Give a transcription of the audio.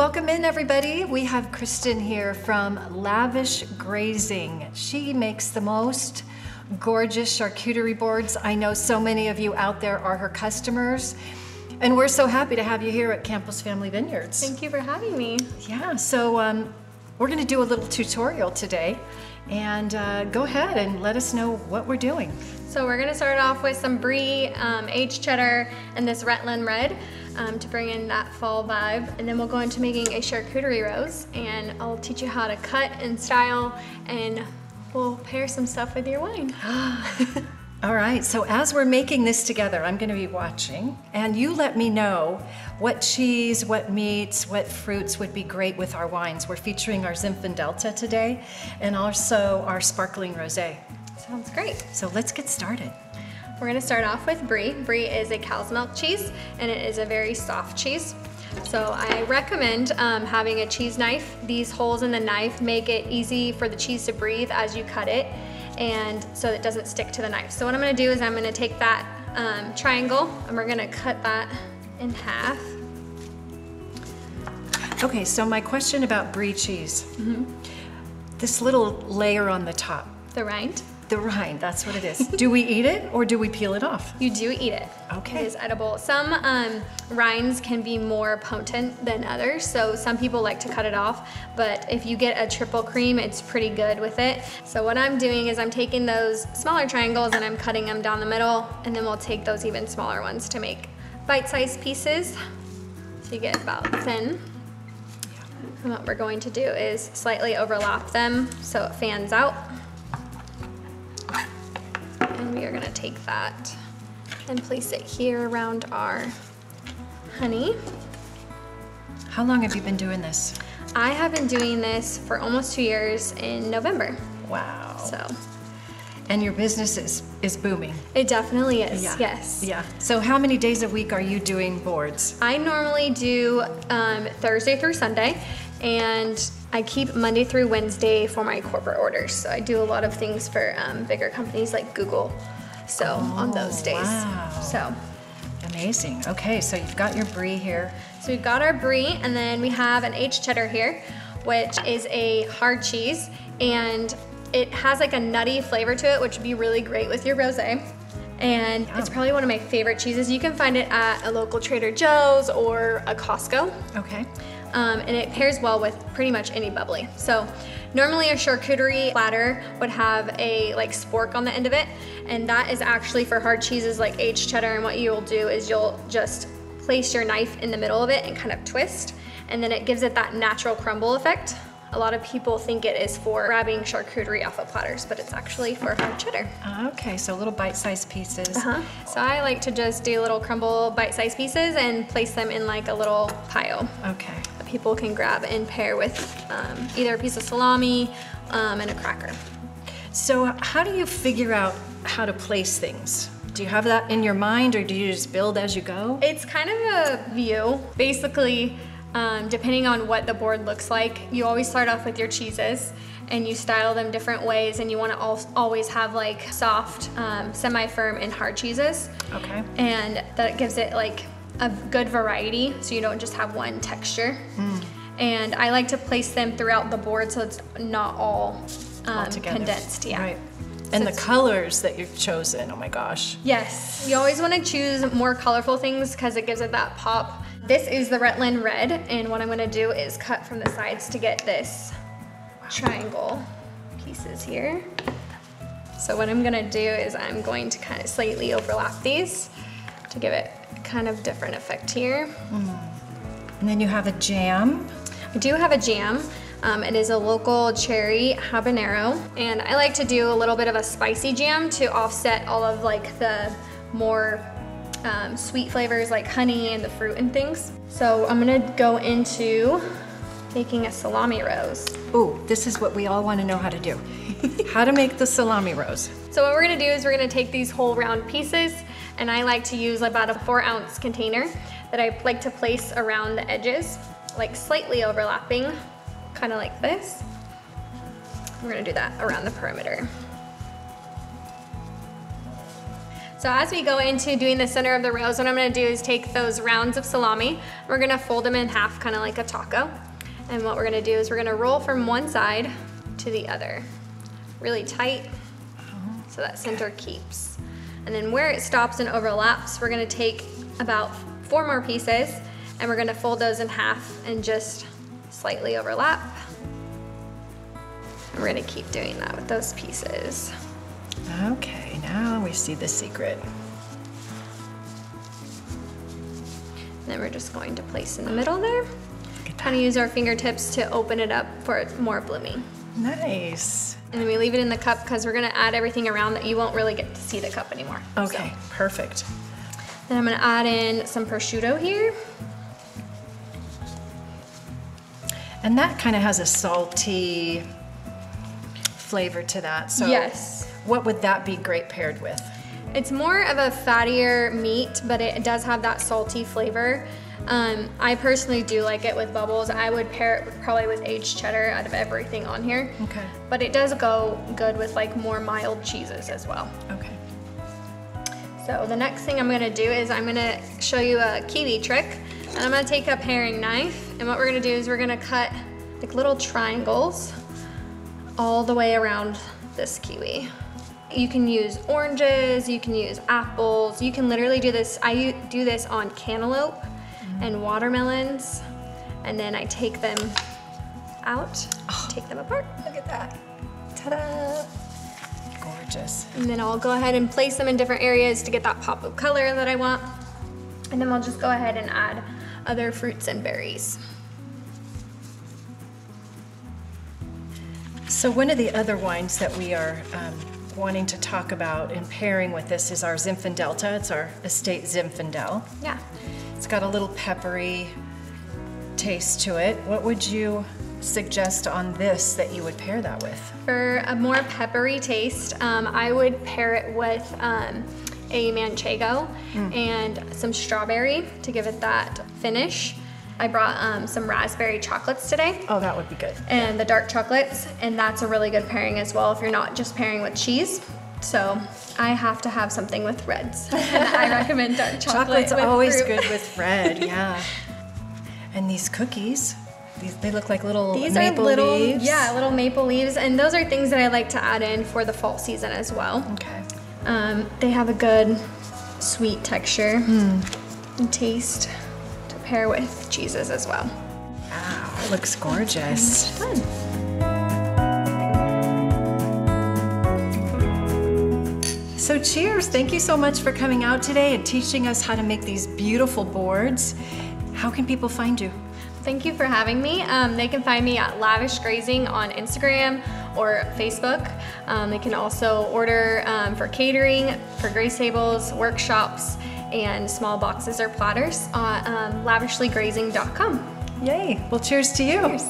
Welcome in, everybody. We have Kristin here from Lavish Grazing. She makes the most gorgeous charcuterie boards. I know so many of you out there are her customers, and we're so happy to have you here at Campos Family Vineyards. Thank you for having me. Yeah, so we're going to do a little tutorial today, and go ahead and let us know what we're doing. So we're going to start off with some Brie, aged cheddar, and this Rutland red to bring in that fall vibe, and then we'll go into making a charcuterie rose, and I'll teach you how to cut and style, and we'll pair some stuff with your wine. All right, so as we're making this together, I'm going to be watching, and you let me know what cheese, what meats, what fruits would be great with our wines. We're featuring our Zinfindelta today, and also our Sparkling Rose. Sounds great. So let's get started. We're going to start off with Brie. Brie is a cow's milk cheese, and it is a very soft cheese. So I recommend having a cheese knife. These holes in the knife make it easy for the cheese to breathe as you cut it, and so it doesn't stick to the knife. So what I'm going to do is I'm going to take that triangle, and we're going to cut that in half. Okay, so my question about Brie cheese. This little layer on the top. The rind? The rind, that's what it is. Do we eat it or do we peel it off? You do eat it. Okay. It is edible. Some rinds can be more potent than others, so some people like to cut it off, but if you get a triple cream, it's pretty good with it. So what I'm doing is I'm taking those smaller triangles and I'm cutting them down the middle, and then we'll take those even smaller ones to make bite-sized pieces, so you get about thin. And what we're going to do is slightly overlap them so it fans out. And we are going to take that and place it here around our honey. How long have you been doing this? I have been doing this for almost 2 years in November. Wow. So. And your business is booming. It definitely is, yeah. Yes. Yeah. So how many days a week are you doing boards? I normally do Thursday through Sunday, and I keep Monday through Wednesday for my corporate orders. So I do a lot of things for bigger companies like Google. So on those days. Wow. So. Amazing. Okay, so you've got your Brie here. So we've got our Brie, and then we have an aged cheddar here, which is a hard cheese, and it has like a nutty flavor to it, which would be really great with your rosé. And it's probably one of my favorite cheeses. You can find it at a local Trader Joe's or a Costco. Okay. And it pairs well with pretty much any bubbly. So normally a charcuterie platter would have a like spork on the end of it, and that is actually for hard cheeses like aged cheddar. And what you'll do is you'll just place your knife in the middle of it and kind of twist, and then it gives it that natural crumble effect. A lot of people think it is for grabbing charcuterie off of platters, but it's actually for hard cheddar. Okay, so little bite-sized pieces. So I like to just do little crumble bite-sized pieces and place them in like a little pile. Okay. That people can grab and pair with either a piece of salami and a cracker. So how do you figure out how to place things? Do you have that in your mind, or do you just build as you go? It's kind of a view. Basically, depending on what the board looks like, you always start off with your cheeses and you style them different ways, and you want to always have like soft, semi-firm, and hard cheeses. Okay. And that gives it like a good variety, so you don't just have one texture. And I like to place them throughout the board so it's not all condensed. Yeah. Right. And the colors that you've chosen, oh my gosh. Yes, you always want to choose more colorful things because it gives it that pop. This is the Rutland red, and what I'm going to do is cut from the sides to get this triangle pieces here. So what I'm going to do is I'm going to kind of slightly overlap these to give it kind of different effect here. And then you have a jam. I do have a jam. It is a local cherry habanero, and I like to do a little bit of a spicy jam to offset all of like the more sweet flavors like honey and the fruit and things. So I'm gonna go into making a salami rose. Ooh, this is what we all want to know how to do. How to make the salami rose. So what we're gonna do is we're gonna take these whole round pieces, and I like to use about a 4-ounce container that I like to place around the edges, like slightly overlapping, kind of like this. We're gonna do that around the perimeter. So as we go into doing the center of the rose, what I'm gonna do is take those rounds of salami, we're gonna fold them in half, kind of like a taco. And what we're gonna do is we're gonna roll from one side to the other, really tight, so that center keeps. And then where it stops and overlaps, we're gonna take about 4 more pieces, and we're gonna fold those in half and just slightly overlap. And we're gonna keep doing that with those pieces. Okay, now we see the secret. And then we're just going to place in the middle there. Kind of use our fingertips to open it up for more blooming. Nice. And then we leave it in the cup because we're gonna add everything around that you won't really get to see the cup anymore. Okay, so. Perfect. Then I'm gonna add in some prosciutto here. And that kind of has a salty flavor to that. So yes. What would that be great paired with? It's more of a fattier meat, but it does have that salty flavor. I personally do like it with bubbles. I would pair it probably with aged cheddar out of everything on here. Okay. But it does go good with like more mild cheeses as well. Okay. So the next thing I'm gonna do is I'm gonna show you a kiwi trick. And I'm gonna take a paring knife, and what we're gonna do is we're gonna cut like little triangles all the way around this kiwi. You can use oranges, you can use apples, you can literally do this. I do this on cantaloupe and watermelons, and then I take them out, take them apart. Look at that. Ta-da! Gorgeous. And then I'll go ahead and place them in different areas to get that pop of color that I want. And then I'll just go ahead and add other fruits and berries. So one of the other wines that we are wanting to talk about in pairing with this is our Zinfindelta. It's our estate Zinfindel. Yeah. It's got a little peppery taste to it. What would you suggest on this that you would pair that with? For a more peppery taste, I would pair it with a manchego and some strawberry to give it that finish. I brought some raspberry chocolates today. Oh, that would be good. And the dark chocolates, and that's a really good pairing as well if you're not just pairing with cheese. So I have to have something with reds. And I recommend dark chocolate. Chocolate's always good with red, yeah. And these cookies, they look like little maple leaves. Yeah, little maple leaves. And those are things that I like to add in for the fall season as well. Okay. They have a good sweet texture and taste to pair with cheeses as well. Wow, it looks gorgeous. Fun. So cheers, thank you so much for coming out today and teaching us how to make these beautiful boards. How can people find you? Thank you for having me. They can find me at Lavish Grazing on Instagram or Facebook. They can also order for catering, for grace tables, workshops, and small boxes or platters on lavishly grazing.com. Yay, well cheers to you. Cheers.